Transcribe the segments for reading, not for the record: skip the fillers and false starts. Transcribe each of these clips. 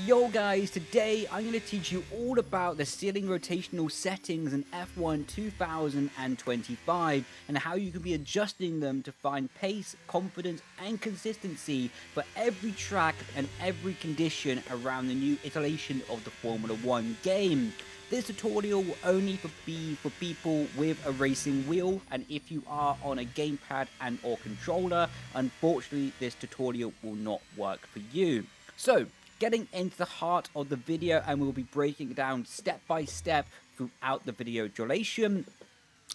Yo guys, today I'm going to teach you all about the steering rotational settings in F1 2025 and how you can be adjusting them to find pace, confidence and consistency for every track and every condition around the new iteration of the Formula 1 game. This tutorial will only be for people with a racing wheel, and if you are on a gamepad and or controller, unfortunately this tutorial will not work for you. So, getting into the heart of the video, and we'll be breaking it down step by step throughout the video duration.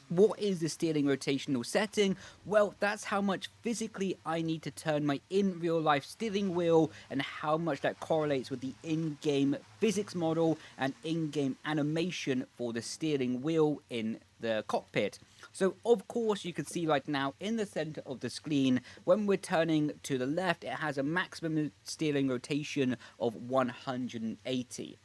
What is the steering rotational setting? Well, that's how much physically I need to turn my in real life steering wheel and how much that correlates with the in-game physics model and in-game animation for the steering wheel in the cockpit. So of course you can see right now in the center of the screen, when we're turning to the left, it has a maximum steering rotation of 180.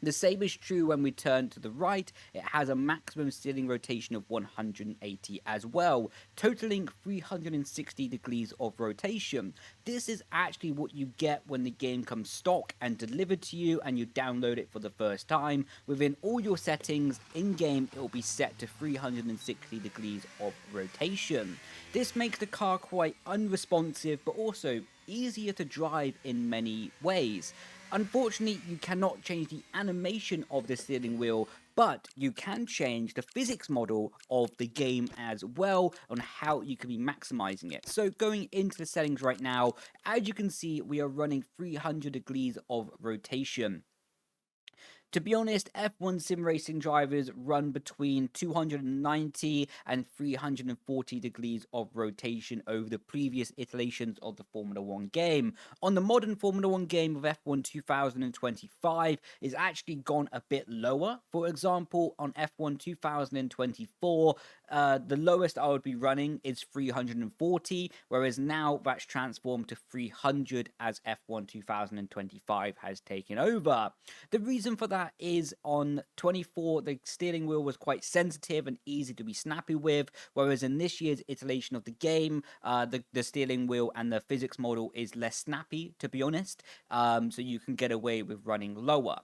The same is true when we turn to the right. It has a maximum steering rotation of 180 as well, totaling 360 degrees of rotation. This is actually what you get when the game comes stock and delivered to you and you download it for the first time. Within all your settings in-game, it will be set to 360 degrees of rotation. This makes the car quite unresponsive, but also easier to drive in many ways. Unfortunately, you cannot change the animation of the steering wheel, but you can change the physics model of the game as well on how you can be maximizing it. So going into the settings right now, as you can see, we are running 300 degrees of rotation. To be honest, F1 sim racing drivers run between 290 and 340 degrees of rotation over the previous iterations of the Formula 1 game. On the modern Formula 1 game of F1 2025, it's actually gone a bit lower. For example, on F1 2024, the lowest I would be running is 340, whereas now that's transformed to 300 as F1 2025 has taken over. The reason for that is on 24, the steering wheel was quite sensitive and easy to be snappy with, whereas in this year's iteration of the game, the steering wheel and the physics model is less snappy, to be honest, so you can get away with running lower.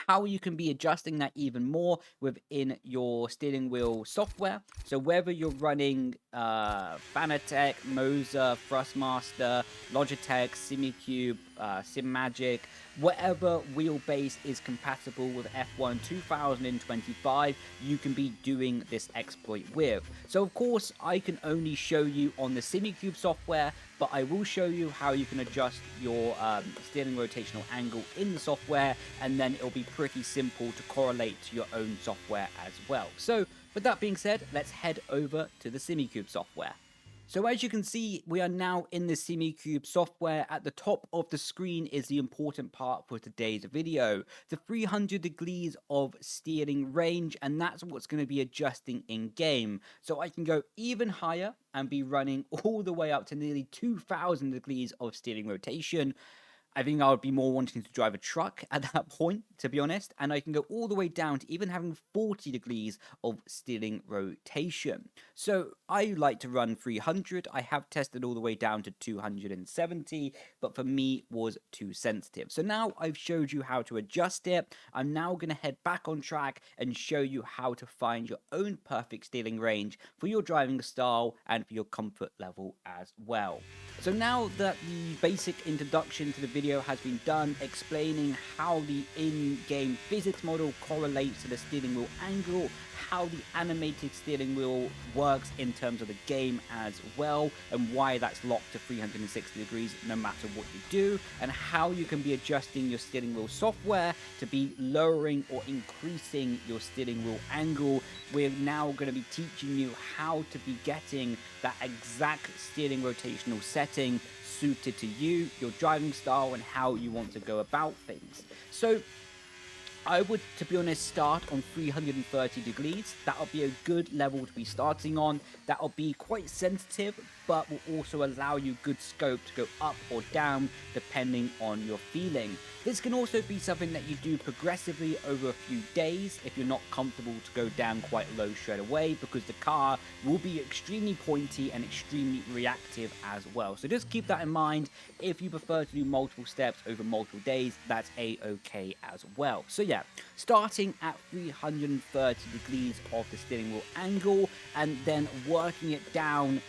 How you can be adjusting that even more within your steering wheel software. So whether you're running Fanatec, Moza, Thrustmaster, Logitech, Simucube, SimMagic, whatever wheelbase is compatible with F1 2025, you can be doing this exploit with. So of course, I can only show you on the Semicube software, but I will show you how you can adjust your steering rotational angle in the software, and then it'll be pretty simple to correlate to your own software as well. So with that being said, let's head over to the Semicube software. So as you can see, we are now in the Semicube software. At the top of the screen is the important part for today's video, the 300 degrees of steering range, and that's what's going to be adjusting in game. So I can go even higher and be running all the way up to nearly 2000 degrees of steering rotation. I think I would be more wanting to drive a truck at that point, to be honest, and I can go all the way down to even having 40 degrees of steering rotation. So I like to run 300. I have tested all the way down to 270, but for me was too sensitive. So now I've showed you how to adjust it. I'm now going to head back on track and show you how to find your own perfect steering range for your driving style and for your comfort level as well. So now that the basic introduction to the video has been done, explaining how the in-game physics model correlates to the steering wheel angle, how the animated steering wheel works in terms of the game as well, and why that's locked to 360 degrees no matter what you do, and how you can be adjusting your steering wheel software to be lowering or increasing your steering wheel angle. We're now going to be teaching you how to be getting that exact steering rotational setting suited to you, your driving style, and how you want to go about things. So I would, to be honest, start on 330 degrees. That'll be a good level to be starting on. That'll be quite sensitive, but will also allow you good scope to go up or down depending on your feeling. This can also be something that you do progressively over a few days if you're not comfortable to go down quite low straight away, because the car will be extremely pointy and extremely reactive as well. So just keep that in mind. If you prefer to do multiple steps over multiple days, that's a-okay as well. So yeah, starting at 330 degrees of the steering wheel angle and then working it down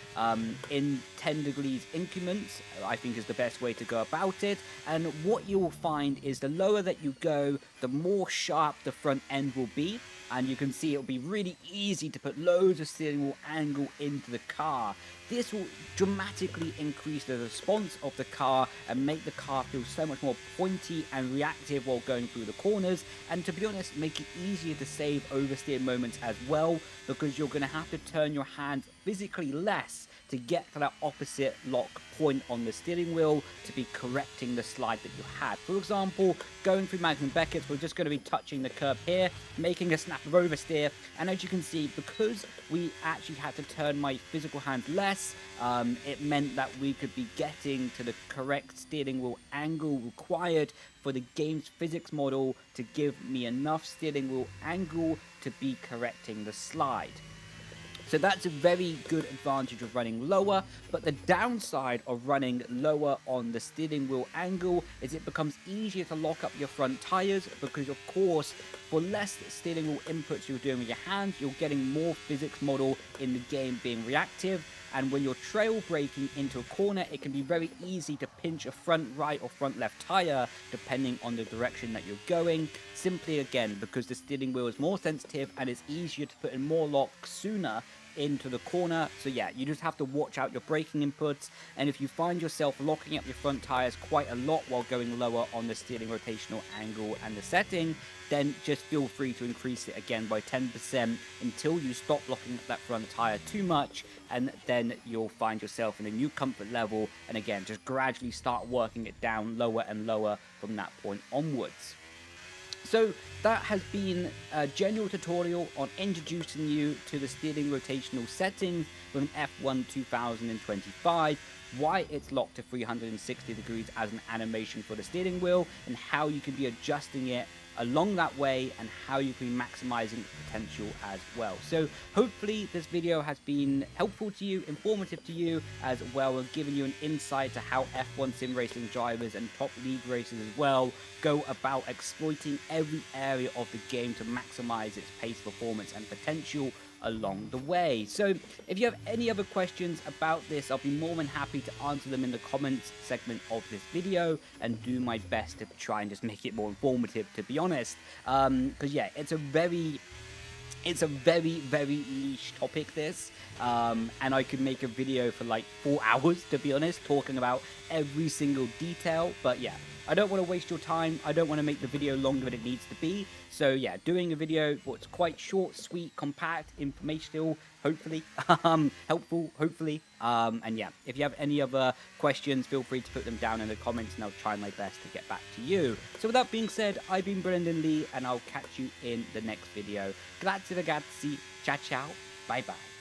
in 10 degrees increments, I think is the best way to go about it. And what you will find is the lower that you go, the more sharp the front end will be, and you can see it'll be really easy to put loads of steering wheel angle into the car. This will dramatically increase the response of the car and make the car feel so much more pointy and reactive while going through the corners, and to be honest, make it easier to save oversteer moments as well, because you're going to have to turn your hand physically less to get to that opposite lock point on the steering wheel to be correcting the slide that you had. For example, going through Magnum Beckett's, we're just going to be touching the curb here, making a snap of oversteer, and as you can see, because we actually had to turn my physical hand less, it meant that we could be getting to the correct steering wheel angle required for the game's physics model to give me enough steering wheel angle to be correcting the slide. So that's a very good advantage of running lower, but the downside of running lower on the steering wheel angle is it becomes easier to lock up your front tires, because of course, for less steering wheel inputs you're doing with your hands, you're getting more physics model in the game being reactive. And when you're trail braking into a corner, it can be very easy to pinch a front right or front left tire depending on the direction that you're going, simply again because the steering wheel is more sensitive and it's easier to put in more lock sooner into the corner. So yeah, you just have to watch out your braking inputs, and if you find yourself locking up your front tires quite a lot while going lower on the steering rotational angle and the setting, then just feel free to increase it again by 10% until you stop locking up that front tire too much, and then you'll find yourself in a new comfort level, and again just gradually start working it down lower and lower from that point onwards. So that has been a general tutorial on introducing you to the steering rotational settings with an F1 2025, why it's locked to 360 degrees as an animation for the steering wheel, and how you can be adjusting it along that way, and how you can be maximizing potential as well. So hopefully this video has been helpful to you, informative to you as well, and giving you an insight to how F1 sim racing drivers and top league racers as well go about exploiting every area of the game to maximize its pace, performance and potential along the way. So if you have any other questions about this, I'll be more than happy to answer them in the comments segment of this video, and do my best to try and just make it more informative, to be honest, because yeah, it's a very niche topic, this, and I could make a video for like 4 hours, to be honest, talking about every single detail. But yeah, I don't want to waste your time. I don't want to make the video longer than it needs to be. So yeah, doing a video what's quite short, sweet, compact, informational, hopefully, helpful, hopefully. And yeah, if you have any other questions, feel free to put them down in the comments and I'll try my best to get back to you. So with that being said, I've been Brendon Leigh and I'll catch you in the next video. Grazie ragazzi, ciao ciao, bye bye.